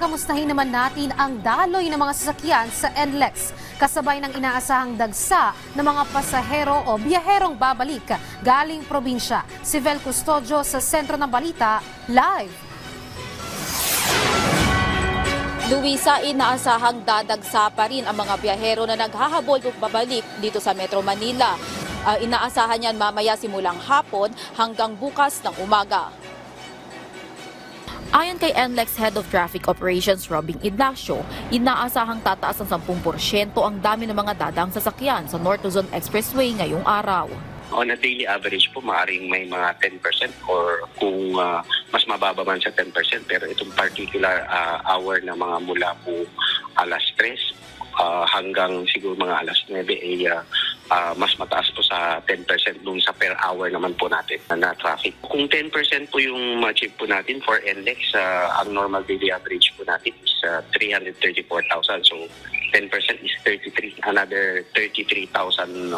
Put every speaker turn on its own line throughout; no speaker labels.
Kakamustahin naman natin ang daloy ng mga sasakyan sa NLEX kasabay ng inaasahang dagsa ng mga pasahero o biyaherong babalik galing probinsya. Si Vel Custodio sa sentro ng balita, live.
Luisa, inaasahang dadagsa pa rin ang mga biyahero na naghahabol babalik dito sa Metro Manila. Inaasahan yan mamaya simulang hapon hanggang bukas ng umaga. Ayon kay NLEX Head of Traffic Operations Robin Idlacio, inaasahang tataas ng 10% ang dami ng mga dadang sasakyan sa North Luzon Expressway ngayong araw.
On a daily average po, maaaring may mga 10% or kung mas mababa man sa 10%. Pero itong particular hour na mga mula po alas 3 hanggang siguro mga alas 9 ay mas mataas po sa 10% dun sa per hour naman po natin na traffic. Kung 10% po yung ma-achieve po natin for NLEX, ang normal daily average po natin is 334,000. So 10% is 33. Another 33,400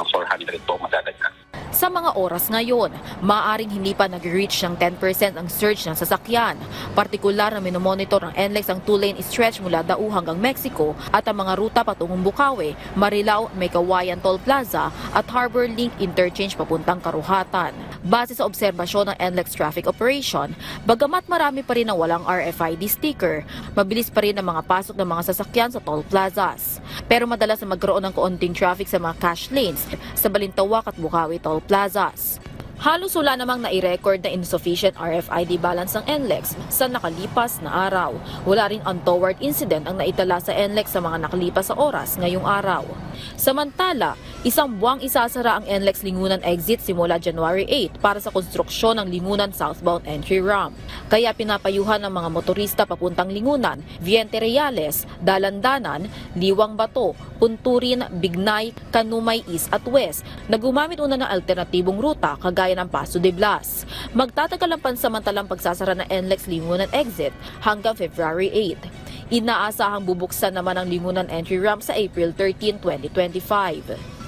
po madadagdag.
Sa mga oras ngayon, maaaring hindi pa nag-reach ng 10% ang surge ng sasakyan. Partikular na minomonitor ng NLEX ang two-lane stretch mula Dao hanggang Mexico at ang mga ruta patungong Bukawi, Marilao, Maykawayan Toll Plaza at Harbor Link Interchange papuntang Karuhatan. Base sa obserbasyon ng NLEX Traffic Operation, bagamat marami pa rin ang walang RFID sticker, mabilis pa rin ang mga pasok ng mga sasakyan sa toll plazas. Pero madalas na magkaroon ng kaunting traffic sa mga cash lanes sa Balintawak at Bukawi toll plazas. Halos wala namang nai-record na insufficient RFID balance ng NLEX sa nakalipas na araw. Wala rin untoward incident ang naitala sa NLEX sa mga nakalipas sa oras ngayong araw. Samantala, isang buwang isasara ang NLEX Lingunan exit simula January 8 para sa konstruksyon ng Lingunan southbound entry ramp. Kaya pinapayuhan ng mga motorista papuntang Lingunan, Viente Reales, Dalandanan, Liwang Bato, Punturin, Bignay, Kanumay East at West na gumamit una ng alternatibong ruta kagaya ng Paso de Blas. Magtatagal ang pansamantalang pagsasara ng NLEX Lingunan exit hanggang February 8. Inaasahang bubuksan naman ang Lingunan entry ramp sa April 13, 2025.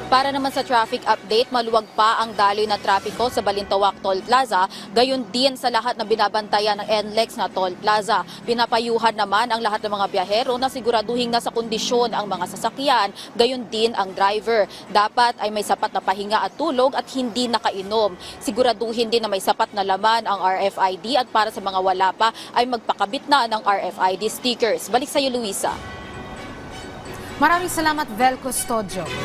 Para naman sa traffic update, maluwag pa ang daloy na trapiko sa Balintawak Toll Plaza, gayon din sa lahat na binabantayan ng NLEX na Toll Plaza. Pinapayuhan naman ang lahat ng mga biyahero na siguraduhin nasa kondisyon ang mga sasakyan, gayon din ang driver. Dapat ay may sapat na pahinga at tulog at hindi nakainom. Siguraduhin din na may sapat na laman ang RFID at para sa mga wala pa ay magpakabit na ng RFID stickers. Balik sa iyo, Luisa.
Maraming salamat, Vel Custodio.